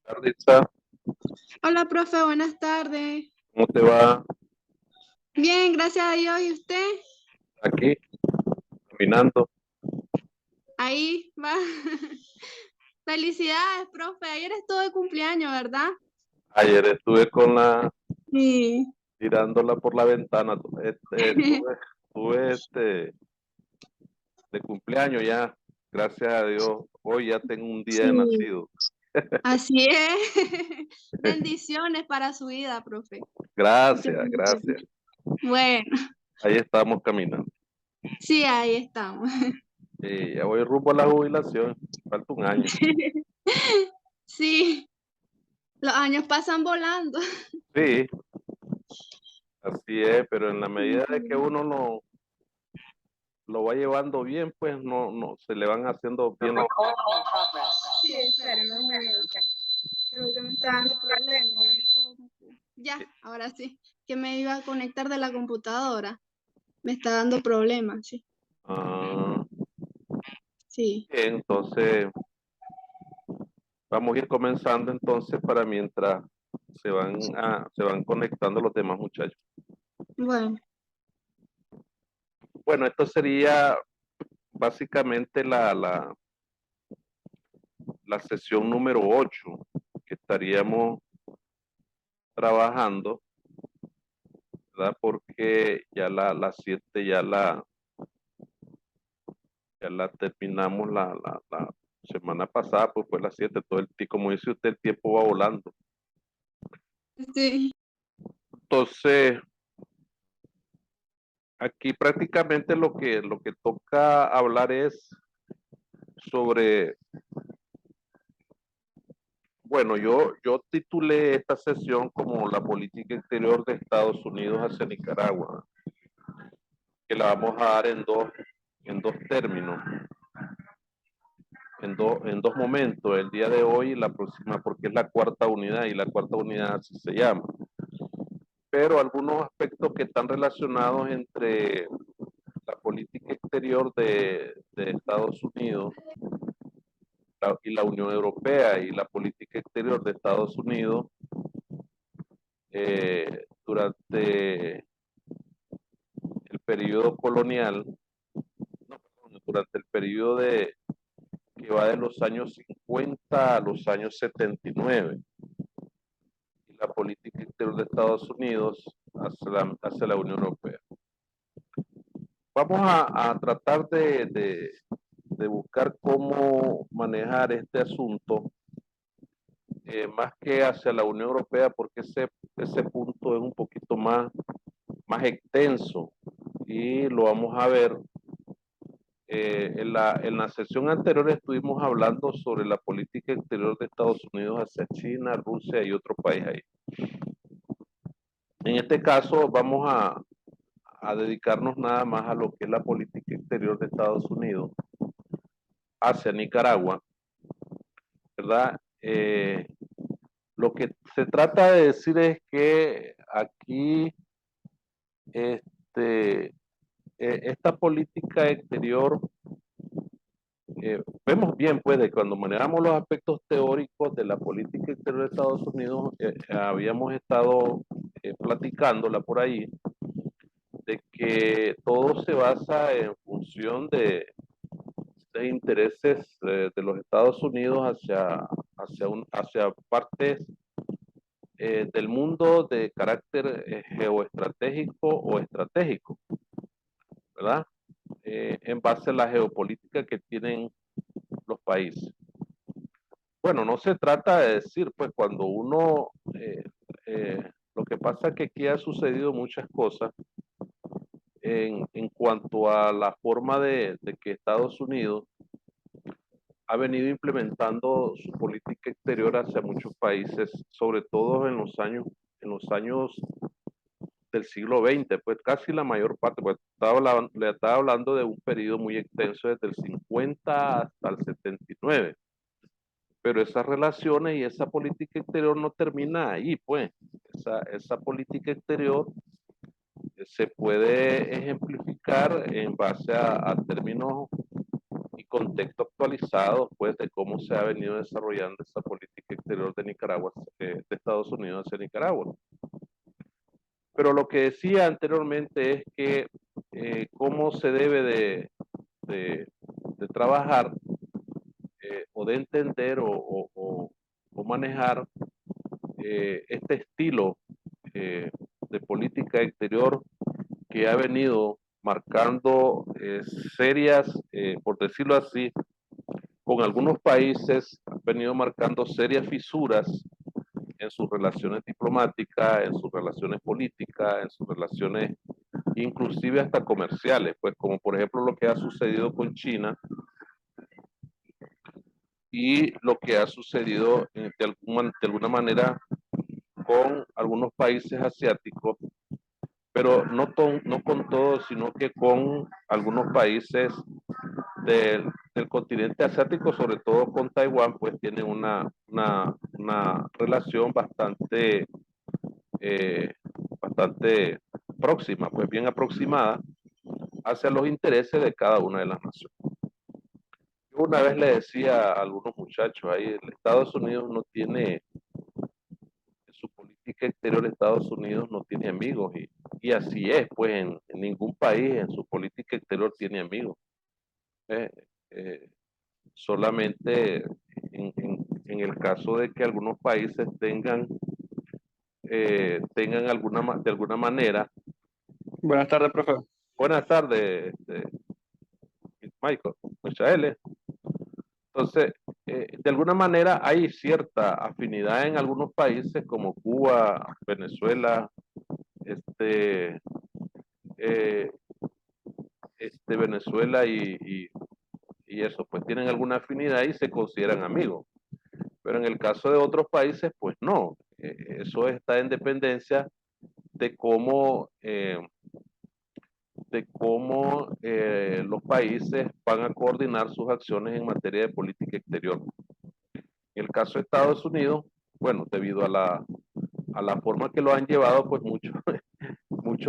Arditza, Hola, profe, buenas tardes. ¿cómo te va? Bien, gracias a Dios. ¿Y usted? Aquí, caminando. Ahí va. Felicidades, profe. Ayer estuvo de cumpleaños, ¿verdad? Ayer estuve con Sí. tirándola por la ventana. Estuve de cumpleaños ya, gracias a Dios. Hoy ya tengo un día de Sí, nacido. así es. Bendiciones para su vida, profe. Muchas Gracias, gracias. bendiciones. Bueno, Ahí estamos caminando. sí, ahí estamos. Ya voy rumbo a la jubilación. Falta un año. Sí, los años pasan volando. Sí, así es, pero en la medida de que uno lo va llevando bien, pues no se le van haciendo bien las cosas. Sí, espérame un momento. Creo que me está dando problemas. Ya, ahora sí. Que me iba a conectar de la computadora. Me está dando problemas, sí. Ah, Sí. bien, entonces vamos a ir comenzando entonces para mientras se van conectando los demás muchachos. Bueno, Bueno, esto sería básicamente la sesión número 8 que estaríamos trabajando, ¿verdad? Porque ya la 7 ya la terminamos la semana pasada, pues fue la 7 todo como dice usted, el tiempo va volando. sí. Entonces, aquí prácticamente lo que toca hablar es sobre. Bueno, yo titulé esta sesión como la política exterior de Estados Unidos hacia Nicaragua, que la vamos a dar en dos términos, en dos momentos, el día de hoy y la próxima, porque es la cuarta unidad y la cuarta unidad así se llama. Pero algunos aspectos que están relacionados entre la política exterior de Estados Unidos y la Unión Europea y la política exterior de Estados Unidos durante el periodo colonial, no, perdón, durante el periodo que va de los años 50 a los años 79, y la política exterior de Estados Unidos hacia la Unión Europea. Vamos a tratar de buscar cómo manejar este asunto, más que hacia la Unión Europea, porque ese punto es un poquito más extenso y lo vamos a ver. En la sesión anterior estuvimos hablando sobre la política exterior de Estados Unidos hacia China, Rusia y otro país ahí. En este caso vamos a dedicarnos nada más a lo que es la política exterior de Estados Unidos hacia Nicaragua, ¿verdad? Lo que se trata de decir es que aquí esta política exterior vemos bien, pues, de cuando manejamos los aspectos teóricos de la política exterior de Estados Unidos, habíamos estado platicándola por ahí, de que todo se basa en función de intereses de los Estados Unidos hacia partes del mundo de carácter geoestratégico o estratégico, ¿verdad? En base a la geopolítica que tienen los países. Bueno, no se trata de decir, pues cuando uno, lo que pasa es que aquí ha sucedido muchas cosas en cuanto a la forma de que Estados Unidos ha venido implementando su política exterior hacia muchos países, sobre todo en los años del siglo XX, pues casi la mayor parte, pues le estaba hablando de un periodo muy extenso desde el 50 hasta el 79. Pero esas relaciones y esa política exterior no termina ahí, pues. Esa política exterior se puede ejemplificar en base a términos y contexto actualizados, pues, de cómo se ha venido desarrollando esa política política exterior de Nicaragua, de Estados Unidos hacia Nicaragua. Pero lo que decía anteriormente es que cómo se debe de trabajar o de entender o manejar este estilo de política exterior que ha venido marcando serias, por decirlo así, con algunos países, ha venido marcando serias fisuras en sus relaciones diplomáticas, en sus relaciones políticas, en sus relaciones inclusive hasta comerciales, pues como por ejemplo lo que ha sucedido con China y lo que ha sucedido de alguna manera con algunos países asiáticos, pero no con todos, sino que con algunos países del continente asiático, sobre todo con Taiwán, pues tiene una relación bastante próxima, pues bien aproximada hacia los intereses de cada una de las naciones. Yo una vez le decía a algunos muchachos ahí, el Estados Unidos no tiene, en su política exterior Estados Unidos no tiene amigos y así es, pues en ningún país en su política exterior tiene amigos. Eh, eh, Solamente en el caso de que algunos países tengan de alguna manera. Buenas tardes, profe. Buenas tardes, Michael, Michael. Entonces, de alguna manera hay cierta afinidad en algunos países como Cuba, Venezuela, eh, Venezuela y eso, pues tienen alguna afinidad y se consideran amigos. Pero en el caso de otros países, pues no. Eso está en dependencia de cómo los países van a coordinar sus acciones en materia de política exterior. En el caso de Estados Unidos, bueno, debido a la forma que lo han llevado, pues mucho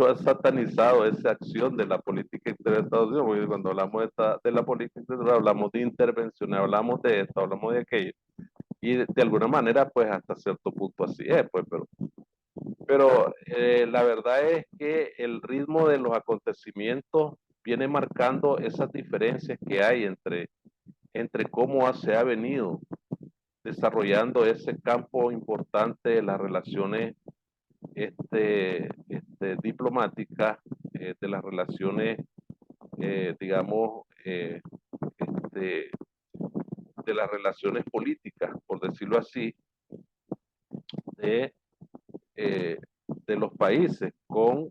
han satanizado esa acción de la política exterior de Estados Unidos, porque cuando hablamos de la política exterior, hablamos de intervención, hablamos de esto, hablamos de aquello, y de alguna manera, pues hasta cierto punto así es, pues, pero la verdad es que el ritmo de los acontecimientos viene marcando esas diferencias que hay entre cómo se ha venido desarrollando ese campo importante de las relaciones diplomáticas, de las relaciones, digamos, de las relaciones políticas, por decirlo así, de, de los países con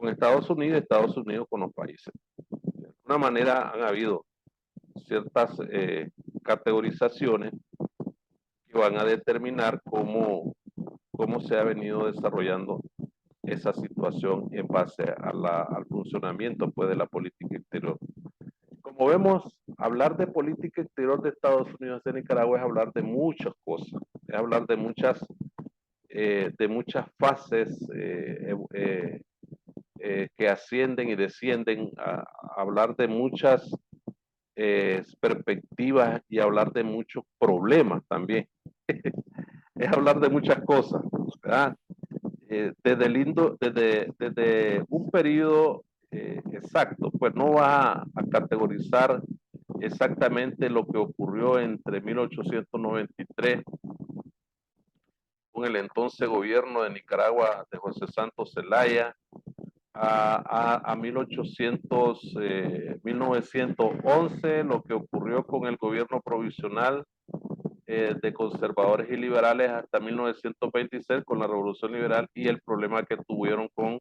Estados Unidos y Estados Unidos con los países. De alguna manera han habido ciertas categorizaciones que van a determinar cómo se ha venido desarrollando esa situación en base al funcionamiento, pues, de la política exterior. Como vemos, hablar de política exterior de Estados Unidos de Nicaragua es hablar de muchas cosas, es hablar de muchas fases que ascienden y descienden, a hablar de muchas perspectivas y hablar de muchos problemas también. Es hablar de muchas cosas, ¿verdad? Desde un periodo exacto, pues no va a categorizar exactamente lo que ocurrió entre 1893 con el entonces gobierno de Nicaragua de José Santos Zelaya a 1911, lo que ocurrió con el gobierno provisional de conservadores y liberales hasta 1926 con la Revolución Liberal y el problema que tuvieron con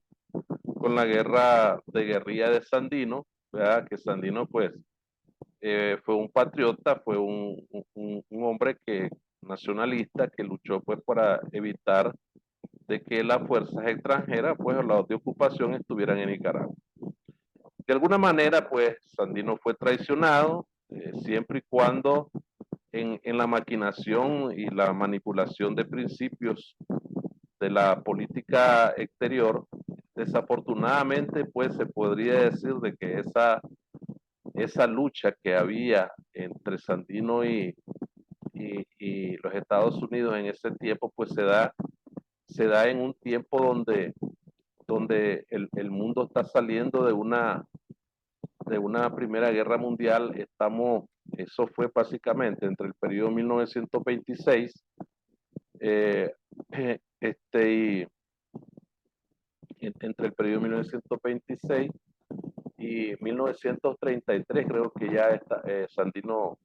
la guerra de guerrilla de Sandino, ¿verdad? Que Sandino pues fue un patriota, fue un hombre nacionalista que luchó pues para evitar de que las fuerzas extranjeras pues los de ocupación estuvieran en Nicaragua. De alguna manera pues Sandino fue traicionado siempre y cuando en la maquinación y la manipulación de principios de la política exterior, desafortunadamente, pues se podría decir de que esa lucha que había entre Sandino y los Estados Unidos en ese tiempo, pues se da en un tiempo donde el mundo está saliendo de una Primera Guerra Mundial. Eso fue básicamente entre el periodo 1926 entre el periodo 1926 y 1933, creo que ya Sandino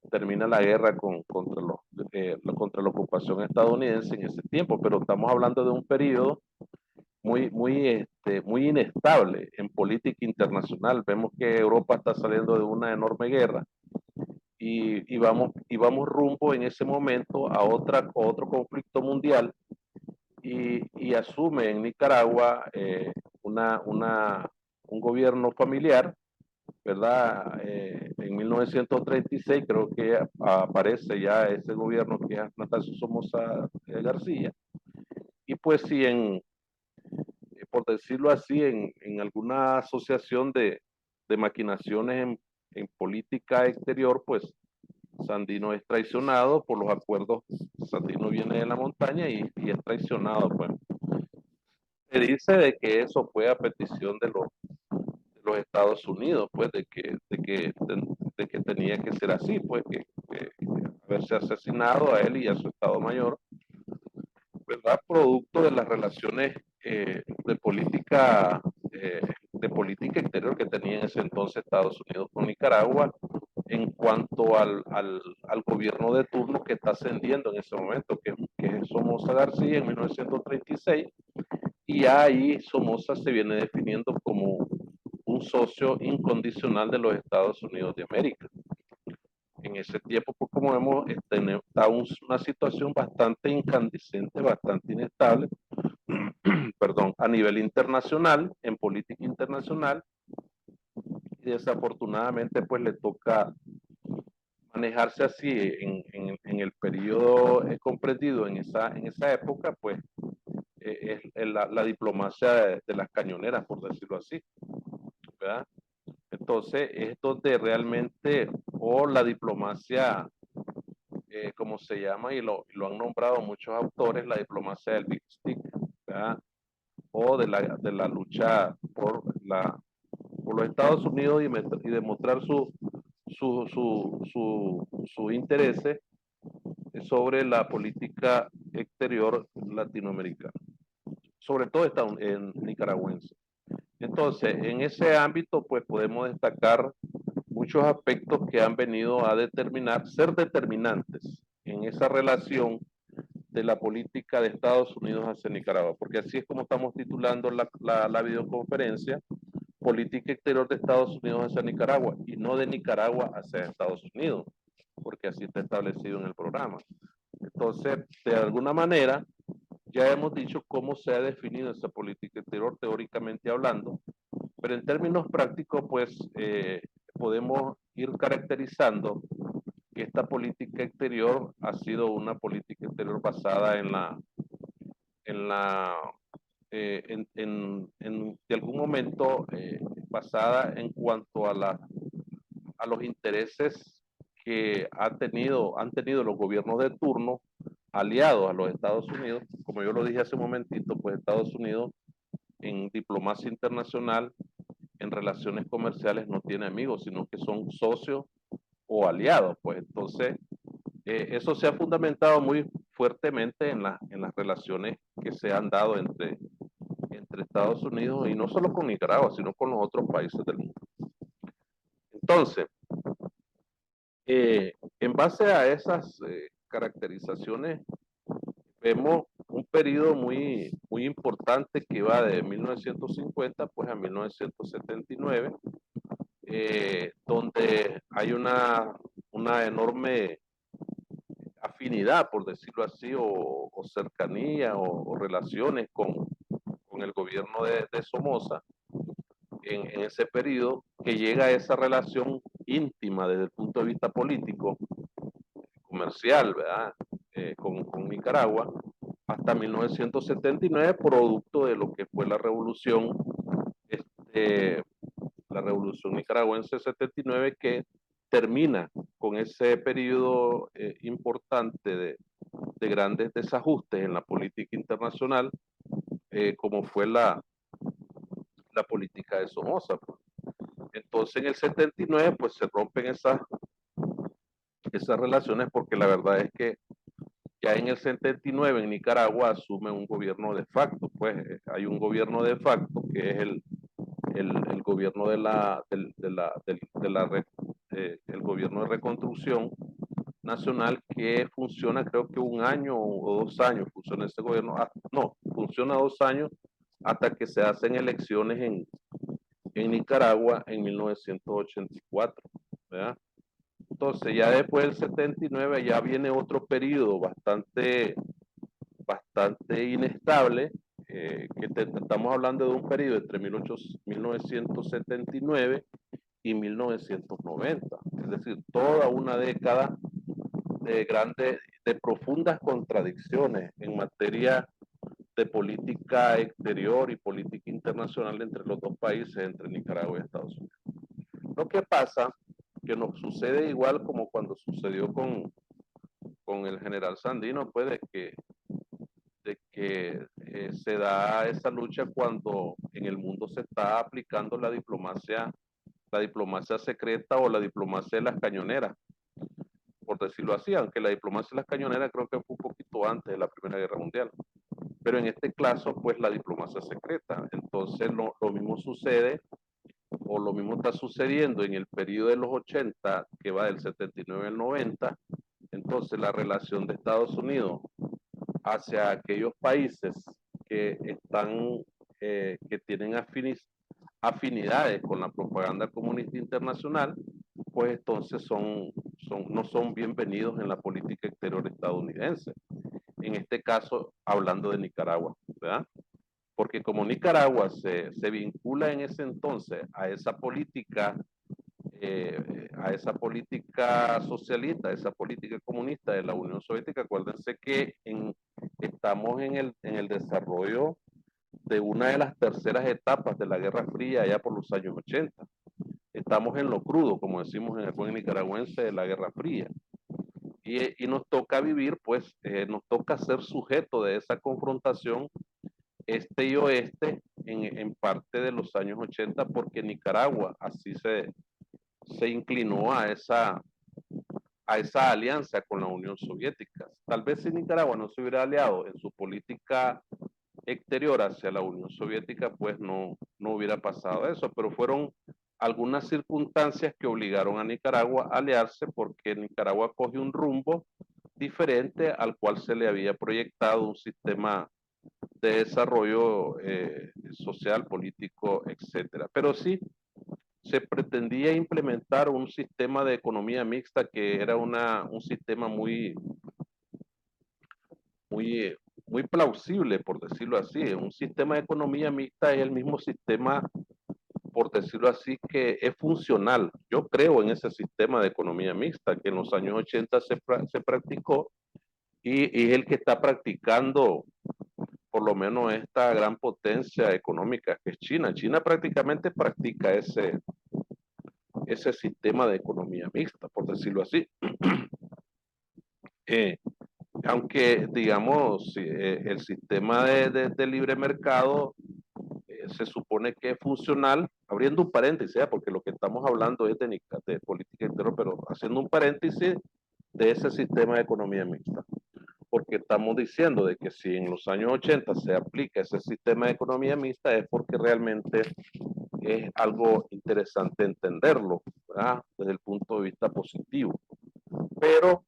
termina la guerra contra la ocupación estadounidense en ese tiempo, pero estamos hablando de un periodo muy inestable en política internacional. Vemos que Europa está saliendo de una enorme guerra y vamos rumbo en ese momento a otro conflicto mundial y asume en Nicaragua un gobierno familiar, ¿verdad? En 1936 creo que aparece ya ese gobierno que es Anastasio Somoza García. Y pues sí, por decirlo así, en alguna asociación de maquinaciones en política exterior, pues Sandino es traicionado por los acuerdos. Sandino viene de la montaña y es traicionado, pues. Se dice de que eso fue a petición de los Estados Unidos, pues, de que tenía que ser así, pues, que haberse asesinado a él y a su Estado Mayor, ¿verdad? Producto de las relaciones de política exterior que tenía en ese entonces Estados Unidos con Nicaragua en cuanto al gobierno de turno que está ascendiendo en ese momento, que es Somoza García en 1936, y ahí Somoza se viene definiendo como un socio incondicional de los Estados Unidos de América. En ese tiempo, pues como vemos, está una situación bastante incandescente, bastante inestable, perdón, a nivel internacional, en política internacional, y desafortunadamente pues le toca manejarse así en el periodo comprendido en esa época, pues es la diplomacia de las cañoneras, por decirlo así, ¿verdad? Entonces es donde realmente, o la diplomacia, como se llama, y lo han nombrado muchos autores, la diplomacia del Big Stick, ¿verdad? O de la lucha por los Estados Unidos y demostrar su intereses sobre la política exterior latinoamericana, sobre todo en nicaragüense. Entonces, en ese ámbito, pues podemos destacar muchos aspectos que han venido a ser determinantes en esa relación de la política de Estados Unidos hacia Nicaragua, porque así es como estamos titulando la videoconferencia, política exterior de Estados Unidos hacia Nicaragua, y no de Nicaragua hacia Estados Unidos, porque así está establecido en el programa. Entonces, de alguna manera, ya hemos dicho cómo se ha definido esa política exterior teóricamente hablando, pero en términos prácticos, pues podemos ir caracterizando que esta política exterior ha sido una política exterior basada de algún momento basada en cuanto a los intereses que han tenido los gobiernos de turno aliados a los Estados Unidos. Como yo lo dije hace un momentito, pues Estados Unidos en diplomacia internacional, en relaciones comerciales, no tiene amigos, sino que son socios o aliados. Pues entonces, eso se ha fundamentado muy fuertemente en las relaciones que se han dado entre Estados Unidos, y no solo con Nicaragua, sino con los otros países del mundo. Entonces, en base a esas caracterizaciones, vemos un periodo muy importante que va de 1950 pues a 1979, donde hay una enorme afinidad, por decirlo así, o cercanía o relaciones con el gobierno de Somoza en ese periodo, que llega a esa relación íntima desde el punto de vista político, comercial, ¿verdad? Con Nicaragua, hasta 1979, producto de lo que fue la revolución la revolución nicaragüense de 79, que termina con ese periodo importante de grandes desajustes en la política internacional, como fue la política de Somoza. Entonces en el 79 pues se rompen esas relaciones, porque la verdad es que ya en el 79 en Nicaragua asume un gobierno de facto. Pues hay un gobierno de facto que es el gobierno el gobierno de reconstrucción nacional, que funciona creo que un año o 2 años funciona ese gobierno. No, funciona 2 años hasta que se hacen elecciones en Nicaragua en 1984, ¿verdad? Entonces ya después del 79 ya viene otro periodo bastante inestable, estamos hablando de un periodo entre 1979 y 1990, es decir, toda una década de profundas contradicciones en materia de política exterior y política internacional entre los dos países, entre Nicaragua y Estados Unidos. Lo que pasa que nos sucede igual como cuando sucedió con el general Sandino, pues de que se da esa lucha cuando en el mundo se está aplicando la diplomacia secreta o la diplomacia de las cañoneras, por decirlo así, aunque la diplomacia de las cañoneras creo que fue un poquito antes de la Primera Guerra Mundial. Pero en este caso, pues la diplomacia secreta. Entonces lo mismo sucede, o lo mismo está sucediendo en el periodo de los 80, que va del 79 al 90. Entonces la relación de Estados Unidos hacia aquellos países que que tienen afinidades con la propaganda comunista internacional, pues entonces no son bienvenidos en la política exterior estadounidense. En este caso, hablando de Nicaragua, ¿verdad? Porque como Nicaragua se vincula en ese entonces a esa política socialista, a esa política comunista de la Unión Soviética. Acuérdense que estamos en el desarrollo de una de las terceras etapas de la Guerra Fría allá por los años 80. Estamos en lo crudo, como decimos en el buen nicaragüense, de la Guerra Fría. Y nos toca vivir, pues, nos toca ser sujeto de esa confrontación este y oeste en parte de los años 80, porque Nicaragua así se inclinó a esa alianza con la Unión Soviética. Tal vez si Nicaragua no se hubiera aliado en su política exterior hacia la Unión Soviética, pues no hubiera pasado eso, pero fueron algunas circunstancias que obligaron a Nicaragua a aliarse, porque Nicaragua cogió un rumbo diferente al cual se le había proyectado un sistema de desarrollo social, político, etcétera. Pero sí, se pretendía implementar un sistema de economía mixta que era un sistema muy plausible, por decirlo así. Un sistema de economía mixta es el mismo sistema, por decirlo así, que es funcional. Yo creo en ese sistema de economía mixta que en los años 80 se practicó, y es el que está practicando por lo menos esta gran potencia económica que es China. China prácticamente practica ese sistema de economía mixta, por decirlo así. Aunque, digamos, el sistema de libre mercado se supone que es funcional, abriendo un paréntesis, porque lo que estamos hablando es de política exterior, pero haciendo un paréntesis de ese sistema de economía mixta. Porque estamos diciendo de que si en los años 80 se aplica ese sistema de economía mixta, es porque realmente es algo interesante entenderlo, ¿verdad? Desde el punto de vista positivo. Pero,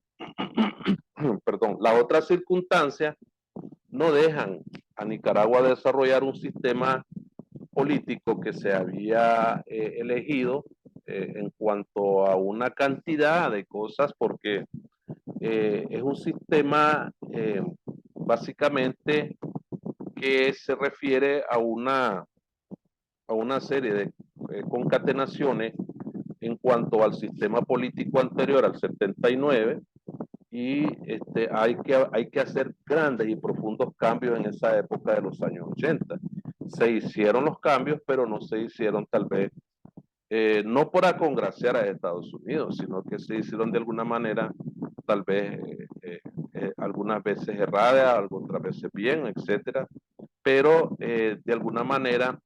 perdón, las otras circunstancias no dejan a Nicaragua desarrollar un sistema político que se había elegido en cuanto a una cantidad de cosas, porque es un sistema básicamente que se refiere a una serie de concatenaciones en cuanto al sistema político anterior al 79, y hay que hacer grandes y profundos cambios en esa época de los años 80. Se hicieron los cambios, pero no se hicieron tal vez no para congraciar a Estados Unidos, sino que se hicieron de alguna manera, tal vez algunas veces errada, otras veces bien, etcétera, pero de alguna manera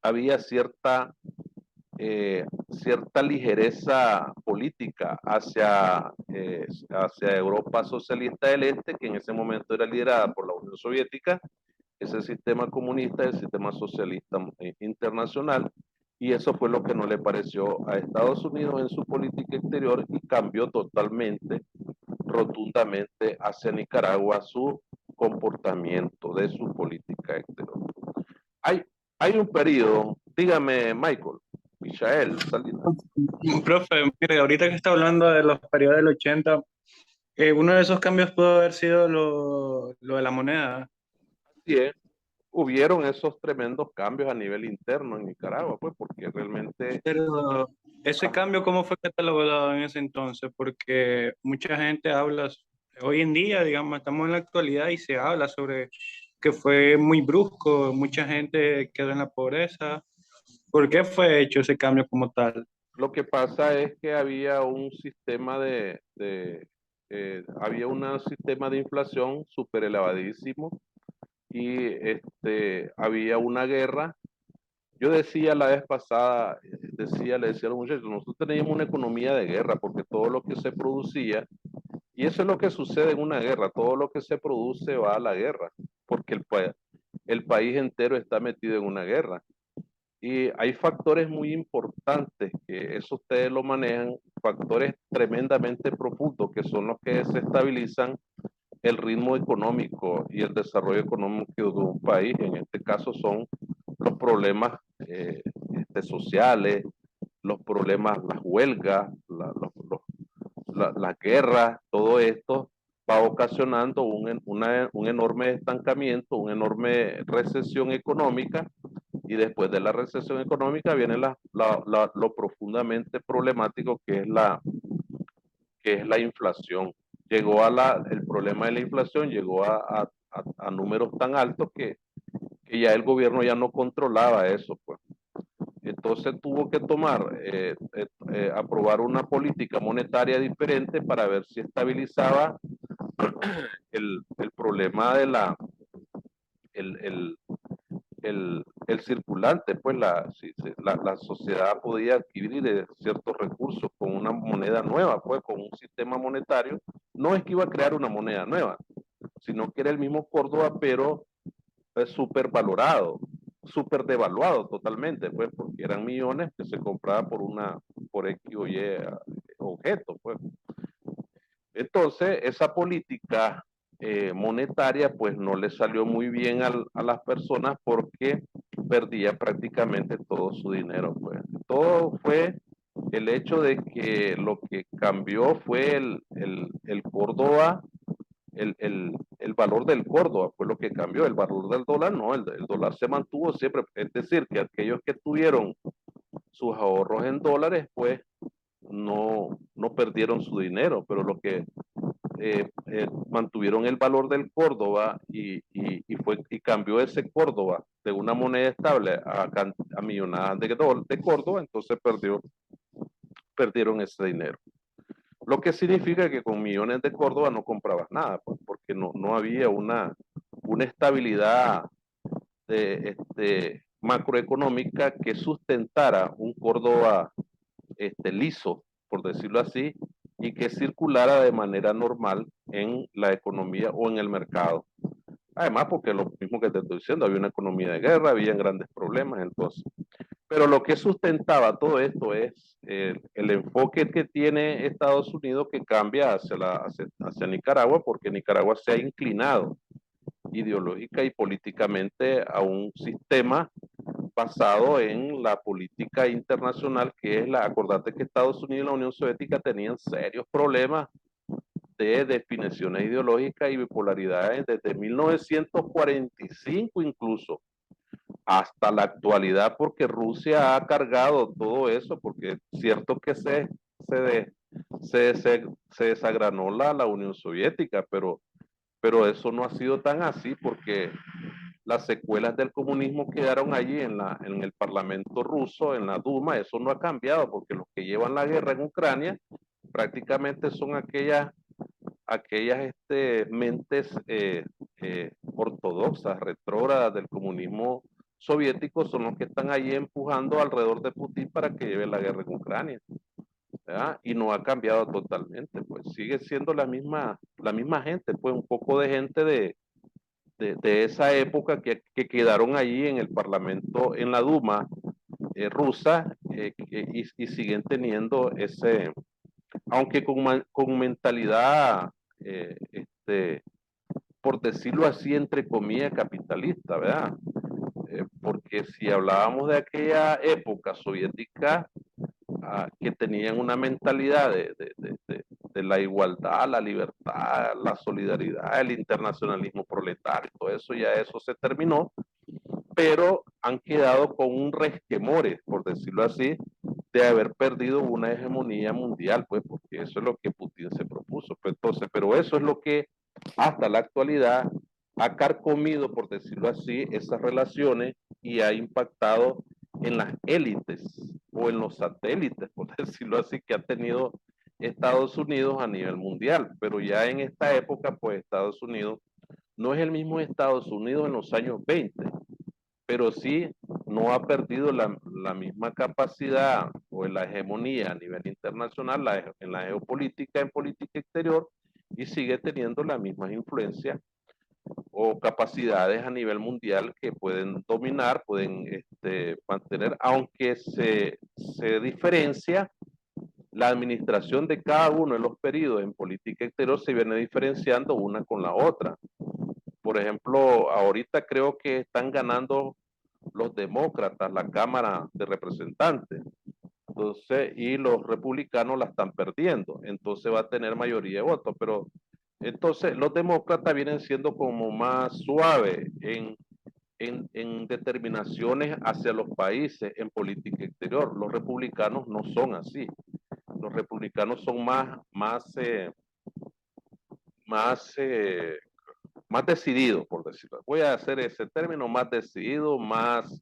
había cierta ligereza política hacia Europa socialista del Este, que en ese momento era liderada por la Unión Soviética, ese sistema comunista, el sistema socialista internacional, y eso fue lo que no le pareció a Estados Unidos en su política exterior y cambió totalmente, rotundamente hacia Nicaragua su comportamiento de su política exterior. Hay un periodo, dígame Michael Salinas. Profe, mire, ahorita que está hablando de los periodos del 80, uno de esos cambios pudo haber sido lo de la moneda. Sí, hubieron esos tremendos cambios a nivel interno en Nicaragua, pues porque realmente... Pero ese cambio, ¿cómo fue catalogado en ese entonces? Porque mucha gente habla, hoy en día, digamos, estamos en la actualidad y se habla sobre que fue muy brusco, mucha gente quedó en la pobreza. ¿Por qué fue hecho ese cambio como tal? Lo que pasa es que había un sistema había un sistema de inflación súper elevadísimo y había una guerra. Yo decía la vez pasada, le decía a los muchachos, nosotros teníamos una economía de guerra porque todo lo que se producía, y eso es lo que sucede en una guerra, todo lo que se produce va a la guerra, porque el país entero está metido en una guerra. Y hay factores muy importantes, que eso ustedes lo manejan, factores tremendamente profundos, que son los que desestabilizan el ritmo económico y el desarrollo económico de un país. En este caso son los problemas sociales, los problemas, las huelgas, las guerras, todo esto va ocasionando un enorme estancamiento, una enorme recesión económica, y después de la recesión económica viene lo profundamente problemático que es la inflación. El problema de la inflación llegó a números tan altos que ya el gobierno ya no controlaba eso, pues. Entonces tuvo que aprobar una política monetaria diferente para ver si estabilizaba el problema de el, el, el circulante, pues la sociedad podía adquirir ciertos recursos con una moneda nueva, pues con un sistema monetario. No es que iba a crear una moneda nueva, sino que era el mismo Córdoba, pero súper valorado, súper devaluado totalmente, pues porque eran millones que se compraban por X o Y objeto, pues. Entonces, esa política monetaria, pues no le salió muy bien a las personas porque perdía prácticamente todo su dinero, pues. Todo fue el hecho de que lo que cambió fue el Córdoba, el valor del Córdoba fue lo que cambió, el valor del dólar no, el dólar se mantuvo siempre, es decir, que aquellos que tuvieron sus ahorros en dólares, pues no perdieron su dinero, pero los que mantuvieron el valor del Córdoba y cambió ese Córdoba de una moneda estable a millonadas de Córdoba, entonces perdieron ese dinero. Lo que significa que con millones de Córdoba no comprabas nada, pues, porque no había una estabilidad macroeconómica que sustentara un Córdoba liso, por decirlo así, y que circulara de manera normal en la economía o en el mercado. Además, porque lo mismo que te estoy diciendo, había una economía de guerra, había grandes problemas, entonces. Pero lo que sustentaba todo esto es el enfoque que tiene Estados Unidos, que cambia hacia Nicaragua, porque Nicaragua se ha inclinado ideológica y políticamente a un sistema basado en la política internacional, que es acordate que Estados Unidos y la Unión Soviética tenían serios problemas de definiciones ideológicas y bipolaridades desde 1945 incluso hasta la actualidad, porque Rusia ha cargado todo eso, porque es cierto que se desagranó la Unión Soviética, pero eso no ha sido tan así, porque las secuelas del comunismo quedaron allí en el Parlamento ruso, en la Duma. Eso no ha cambiado porque los que llevan la guerra en Ucrania prácticamente son aquellas mentes ortodoxas, retrógradas del comunismo soviético, son los que están allí empujando alrededor de Putin para que lleve la guerra en Ucrania, ¿verdad? Y no ha cambiado totalmente, pues sigue siendo la misma gente, pues un poco de gente de esa época que quedaron allí en el Parlamento, en la Duma rusa, y siguen teniendo ese, aunque con mentalidad, por decirlo así, entre comillas, capitalista, ¿verdad? Porque si hablábamos de aquella época soviética, que tenían una mentalidad de la igualdad, la libertad, la solidaridad, el internacionalismo proletario, todo eso ya eso se terminó, pero han quedado con un resquemores, por decirlo así, de haber perdido una hegemonía mundial, pues, porque eso es lo que Putin se propuso. Pues, entonces, pero eso es lo que hasta la actualidad ha carcomido, por decirlo así, esas relaciones y ha impactado en las élites o en los satélites, por decirlo así, que ha tenido Estados Unidos a nivel mundial. Pero ya en esta época, pues Estados Unidos no es el mismo Estados Unidos en los años 20, pero sí no ha perdido la misma capacidad o en la hegemonía a nivel internacional, en la geopolítica, en política exterior, y sigue teniendo la misma influencia o capacidades a nivel mundial que pueden dominar, pueden mantener, aunque se diferencia la administración de cada uno de los periodos en política exterior, se viene diferenciando una con la otra. Por ejemplo, ahorita creo que están ganando los demócratas la Cámara de Representantes, entonces, y los republicanos la están perdiendo, entonces va a tener mayoría de votos, pero entonces los demócratas vienen siendo como más suaves en determinaciones hacia los países en política exterior. Los republicanos no son así. Los republicanos son más, más decididos, por decirlo. Voy a hacer ese término, más decidido, más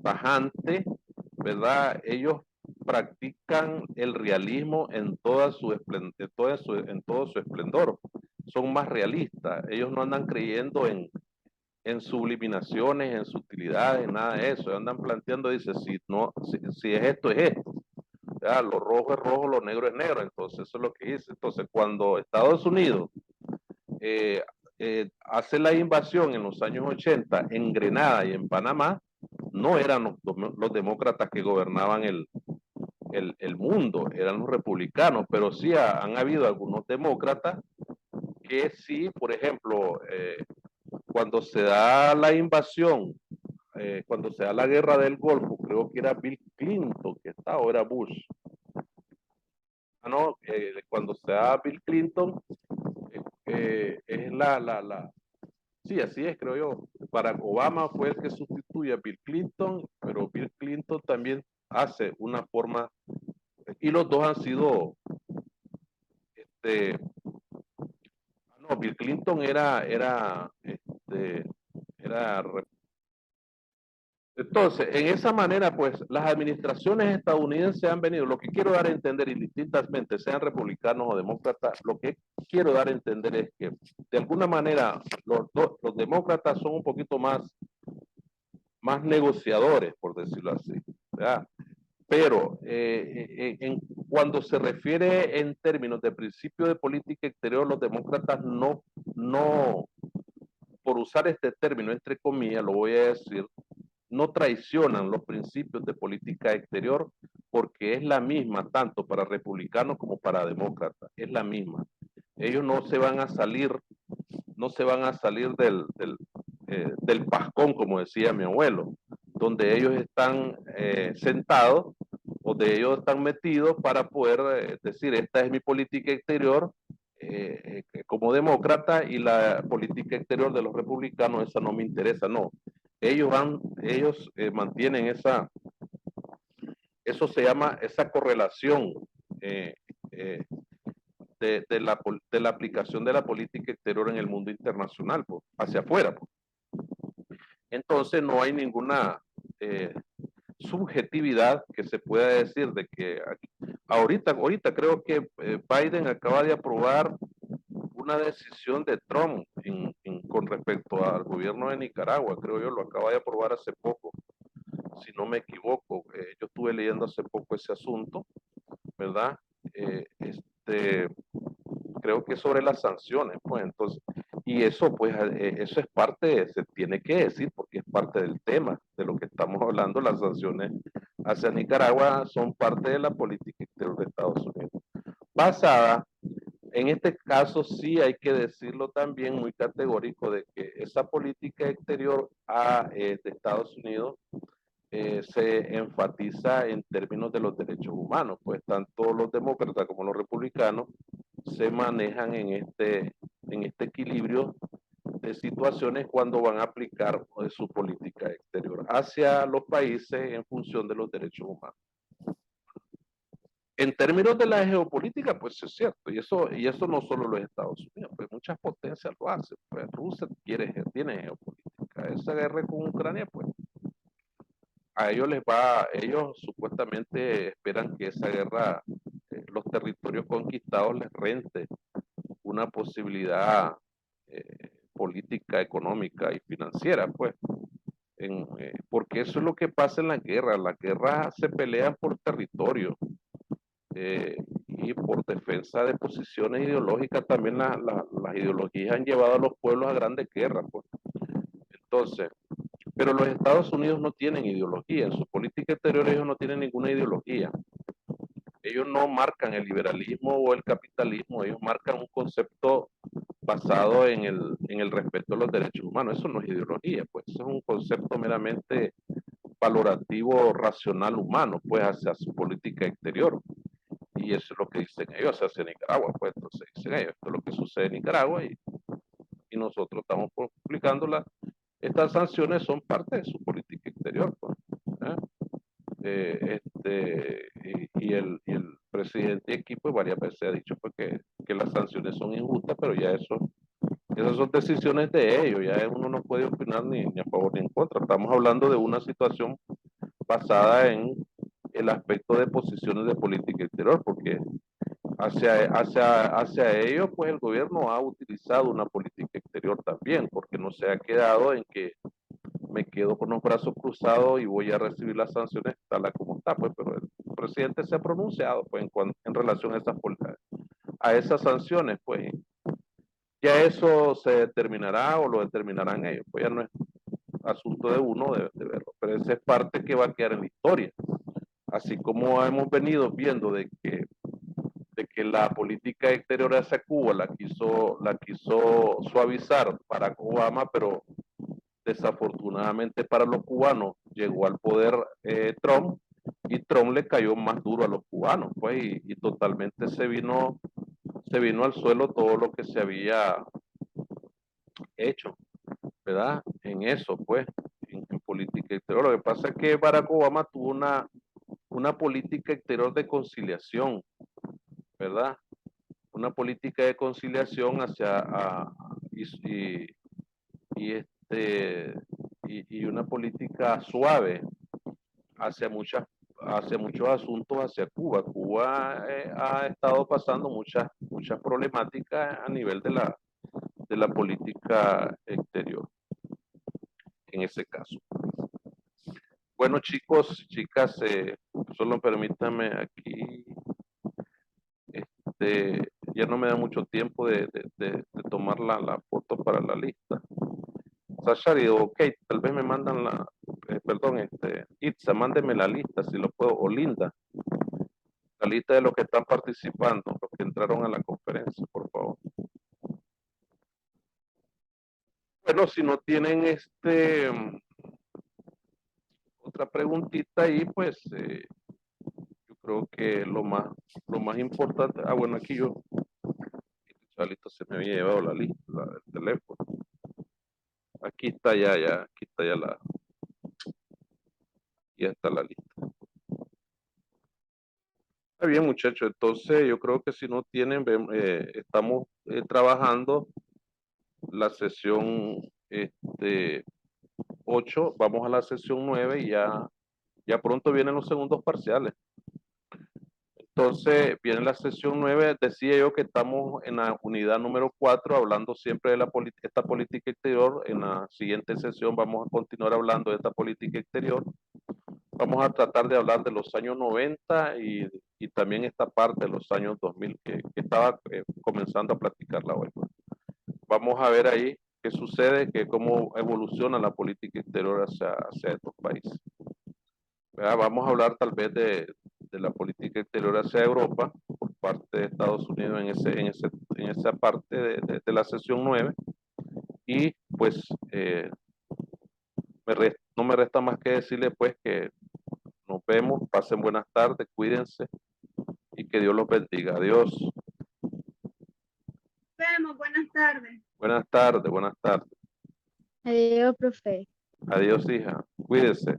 tajante, ¿verdad? Ellos practican el realismo en todo su esplendor. Son más realistas. Ellos no andan creyendo en subliminaciones, en sutilidades, en nada de eso. Andan planteando, dice, si es esto, es esto. Ya, lo rojo es rojo, lo negro es negro. Entonces, eso es lo que dice. Entonces, cuando Estados Unidos hace la invasión en los años 80 en Grenada y en Panamá, no eran los demócratas que gobernaban el mundo, eran los republicanos, pero sí han habido algunos demócratas que sí, por ejemplo, cuando se da la invasión, cuando se da la guerra del Golfo, creo que era Bill Clinton que estaba, o era Bush. No, cuando se da Bill Clinton, es sí, así es, creo yo. Barack Obama fue el que sustituye a Bill Clinton, pero Bill Clinton también hace una forma, y los dos han sido, no, Bill Clinton era entonces, en esa manera, pues, las administraciones estadounidenses han venido, lo que quiero dar a entender, indistintamente, sean republicanos o demócratas, lo que quiero dar a entender es que, de alguna manera, los demócratas son un poquito más negociadores, por decirlo así, ¿verdad? Pero cuando se refiere en términos de principio de política exterior, los demócratas no, por usar este término, entre comillas, lo voy a decir, no traicionan los principios de política exterior porque es la misma tanto para republicanos como para demócratas, es la misma. Ellos no se van a salir del pascón, como decía mi abuelo, donde ellos están sentados o de ellos están metidos para poder decir, esta es mi política exterior como demócrata y la política exterior de los republicanos, esa no me interesa, no. Ellos mantienen eso se llama esa correlación eh, eh, de la aplicación de la política exterior en el mundo internacional, pues, hacia afuera. Pues. Entonces no hay ninguna subjetividad que se pueda decir de que ahorita creo que Biden acaba de aprobar una decisión de Trump con respecto al gobierno de Nicaragua, creo yo, lo acaba de aprobar hace poco, si no me equivoco. Yo estuve leyendo hace poco ese asunto, ¿verdad? Creo que sobre las sanciones, pues entonces, y eso pues eso es parte, se tiene que decir porque es parte del tema de lo que estamos hablando. Las sanciones hacia Nicaragua son parte de la política exterior de Estados Unidos, basada, en este caso sí hay que decirlo también muy categórico, de que esa política exterior de Estados Unidos se enfatiza en términos de los derechos humanos, pues tanto los demócratas como los republicanos se manejan en este equilibrio de situaciones cuando van a aplicar su política exterior hacia los países en función de los derechos humanos. En términos de la geopolítica, pues es cierto, y eso no solo los Estados Unidos, pues muchas potencias lo hacen. Pues Rusia tiene geopolítica. Esa guerra con Ucrania, pues a ellos supuestamente esperan que esa guerra, los territorios conquistados les rente una posibilidad política, económica y financiera, pues, porque eso es lo que pasa en la guerra. Las guerras se pelean por territorio y por defensa de posiciones ideológicas. También las ideologías han llevado a los pueblos a grandes guerras, pues. Entonces, pero los Estados Unidos no tienen ideología, en su política exterior ellos no tienen ninguna ideología. Ellos no marcan el liberalismo o el capitalismo, ellos marcan un concepto basado en el respeto a los derechos humanos. Eso no es ideología, pues eso es un concepto meramente valorativo, racional, humano, pues hacia su política exterior. Y eso es lo que dicen ellos hacia Nicaragua, pues entonces dicen ellos, esto es lo que sucede en Nicaragua y nosotros estamos publicándola. Estas sanciones son parte de su política exterior, pues, y el presidente aquí pues varias veces ha dicho pues, que las sanciones son injustas, pero ya esas son decisiones de ellos, ya uno no puede opinar ni a favor ni en contra. Estamos hablando de una situación basada en el aspecto de posiciones de política exterior, porque hacia ellos pues el gobierno ha utilizado una política exterior también, porque no se ha quedado en que me quedo con los brazos cruzados y voy a recibir las sanciones tal como está, pues, pero el presidente se ha pronunciado pues, en relación a esas sanciones, pues ya eso se determinará o lo determinarán ellos, pues ya no es asunto de uno de verlo, pero esa es parte que va a quedar en la historia, así como hemos venido viendo de que la política exterior hacia Cuba la quiso suavizar Barack Obama, pero desafortunadamente para los cubanos llegó al poder Trump, y Trump le cayó más duro a los cubanos, pues, y totalmente se vino al suelo todo lo que se había hecho, ¿verdad? En eso, pues, en política exterior. Lo que pasa es que Barack Obama tuvo una política exterior de conciliación, ¿verdad? Una política de conciliación y una política suave hacia muchos asuntos hacia Cuba. Cuba ha estado pasando muchas problemáticas a nivel de la política exterior, en ese caso. Bueno, chicos, chicas, solo permítanme aquí, ya no me da mucho tiempo de tomar la foto para la lista. Sashari, ok, tal vez me mandan perdón, Itza, mándeme la lista si lo puedo, o Linda, la lista de los que están participando, los que entraron a la conferencia, por favor. Bueno, si no tienen otra preguntita ahí, pues yo creo que lo más importante, bueno, aquí la lista se me había llevado la lista, del teléfono. Aquí está ya está la lista. Está bien, muchachos, entonces yo creo que si no tienen, estamos trabajando la sesión 8 vamos a la sesión 9 y ya pronto vienen los segundos parciales. Entonces, viene la sesión 9, decía yo que estamos en la unidad número 4, hablando siempre de esta política exterior. En la siguiente sesión vamos a continuar hablando de esta política exterior. Vamos a tratar de hablar de los años 90 y también esta parte de los años 2000 que estaba comenzando a platicarla hoy. Vamos a ver ahí qué sucede, cómo evoluciona la política exterior hacia estos países. Vamos a hablar tal vez de la política exterior hacia Europa por parte de Estados Unidos en esa parte de la sesión 9. Y pues no me resta más que decirle pues que nos vemos, pasen buenas tardes, cuídense y que Dios los bendiga. Adiós. Nos vemos, buenas tardes. Buenas tardes, buenas tardes. Adiós, profe. Adiós, hija. Cuídese.